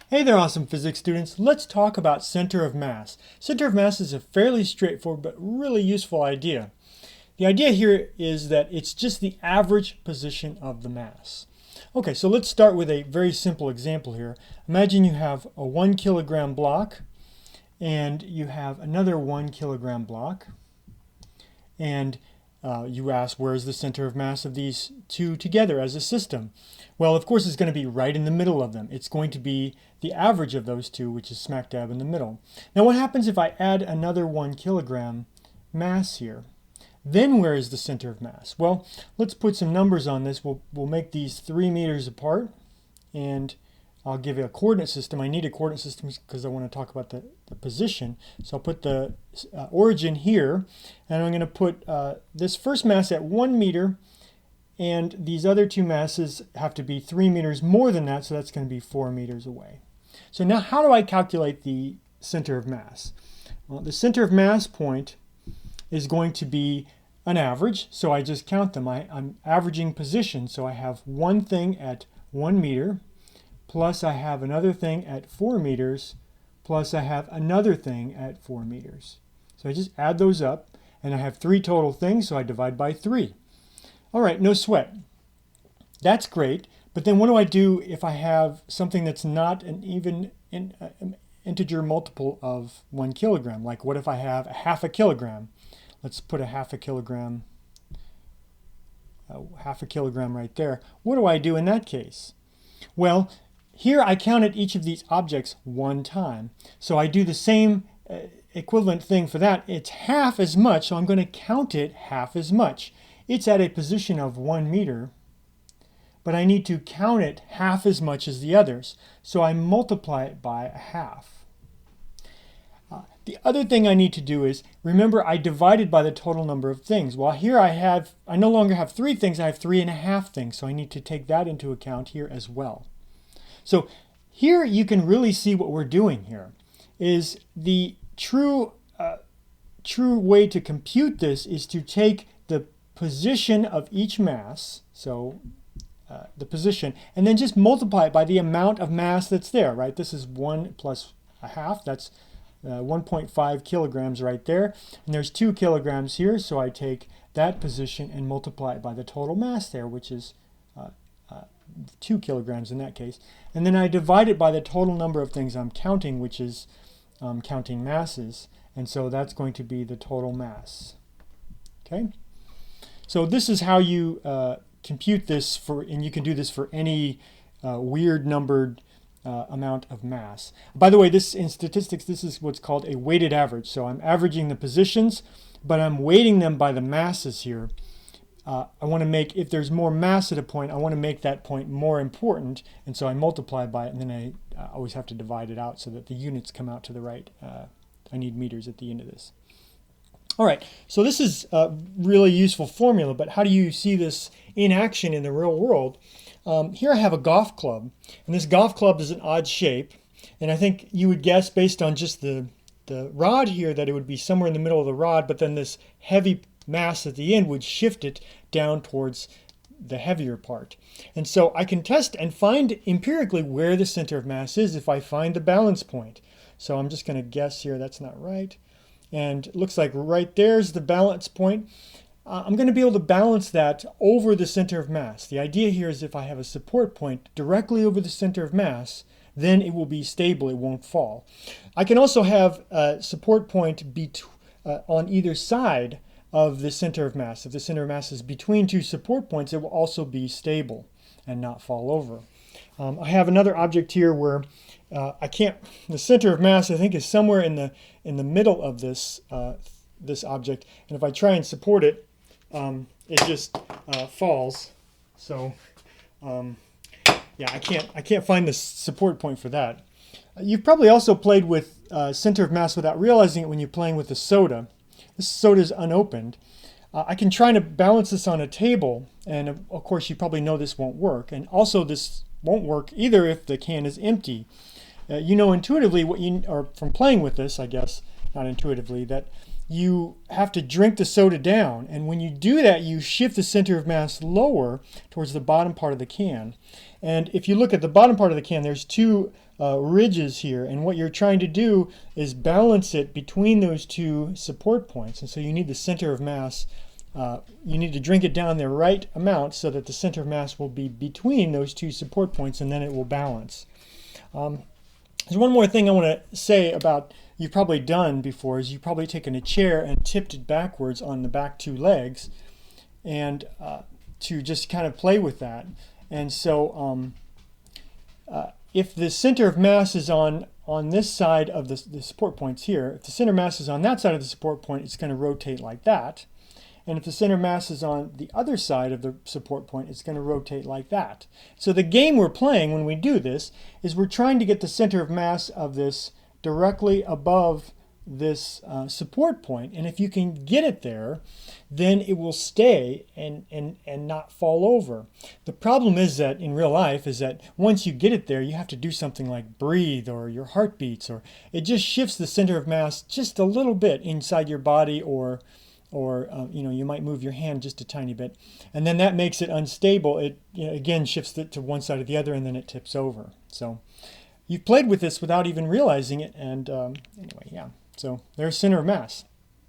Hey there, awesome physics students. Let's talk about center of mass. Center of mass is a fairly straightforward but really useful idea. The idea here is that it's just the average position of the mass. Okay, so let's start with a very simple example here. Imagine you have a 1 kilogram block and you have another 1 kilogram block, and you ask, where's the center of mass of these two together as a system? Well, of course, it's going to be right in the middle of them. It's going to be the average of those two, which is smack dab in the middle. Now, what happens if I add another 1 kilogram mass here? Then where is the center of mass? Well, let's put some numbers on this. We'll make these 3 meters apart, and I'll give you a coordinate system. I need a coordinate system because I want to talk about the position. So I'll put the origin here, and I'm going to put this first mass at 1 meter, and these other two masses have to be 3 meters more than that, so that's going to be 4 meters away. So now how do I calculate the center of mass? Well, the center of mass point is going to be an average, so I just count them. I'm averaging position, so I have one thing at 1 meter, plus I have another thing at 4 meters, plus I have another thing at 4 meters. So I just add those up, and I have 3 total things, so I divide by 3. All right, no sweat. That's great, but then what do I do if I have something that's not an even integer multiple of 1 kilogram? Like what if I have a half a kilogram? Let's put a half a kilogram right there. What do I do in that case? Well, here I counted each of these objects one time. So I do the same equivalent thing for that. It's half as much, so I'm going to count it half as much. It's at a position of 1 meter, but I need to count it half as much as the others. So I multiply it by a half. The other thing I need to do is, remember I divided by the total number of things. Well, here I no longer have 3 things, I have 3.5 things. So I need to take that into account here as well. So here you can really see what we're doing here is the true way to compute this is to take the position of each mass, so the position, and then just multiply it by the amount of mass that's there, right? This is 1 plus a half, that's 1.5 kilograms right there, and there's 2 kilograms here, so I take that position and multiply it by the total mass there, which is 2 kilograms in that case, and then I divide it by the total number of things I'm counting, which is counting masses, and so that's going to be the total mass. Okay, so this is how you compute this and you can do this for any weird numbered amount of mass. By the way, in statistics, this is what's called a weighted average. So I'm averaging the positions, but I'm weighting them by the masses here. I want to make, if there's more mass at a point, I want to make that point more important, and so I multiply by it, and then I always have to divide it out so that the units come out to the right. I need meters at the end of this. All right, so this is a really useful formula, but how do you see this in action in the real world? Here I have a golf club, and this golf club is an odd shape, and I think you would guess based on just the rod here that it would be somewhere in the middle of the rod, but then this heavy mass at the end would shift it down towards the heavier part. And so I can test and find empirically where the center of mass is if I find the balance point. So I'm just going to guess here that's not right. And it looks like right there's the balance point. I'm going to be able to balance that over the center of mass. The idea here is if I have a support point directly over the center of mass, then it will be stable, it won't fall. I can also have a support point on either side of the center of mass. If the center of mass is between 2 support points, it will also be stable and not fall over. I have another object here where the center of mass I think is somewhere in the middle of this object, and if I try and support it, it just falls. So yeah, I can't find the support point for that. You've probably also played with center of mass without realizing it when you're playing with the soda. This soda is unopened. I can try to balance this on a table, and of course you probably know this won't work. And also this won't work either if the can is empty. You know intuitively or from playing with this, I guess, not intuitively, that you have to drink the soda down, and when you do that you shift the center of mass lower towards the bottom part of the can. And if you look at the bottom part of the can, there's 2 ridges here, and what you're trying to do is balance it between those two support points. And so you need the center of mass, you need to drink it down the right amount so that the center of mass will be between those two support points, and then it will balance. There's one more thing I want to say about, you've probably done before, is you've probably taken a chair and tipped it backwards on the back two legs, and to just kind of play with that. And so if the center of mass is on this side of the support points here, if the center mass is on that side of the support point, it's going to rotate like that. And if the center mass is on the other side of the support point, it's going to rotate like that. So the game we're playing when we do this is we're trying to get the center of mass of this directly above this support point. And if you can get it there, then it will stay and not fall over. The problem is that in real life is that once you get it there, you have to do something like breathe, or your heart beats, or it just shifts the center of mass just a little bit inside your body, or you might move your hand just a tiny bit, and then that makes it unstable. It again shifts it to one side or the other, and then it tips over. So you've played with this without even realizing it, and anyway, yeah. So there's center of mass.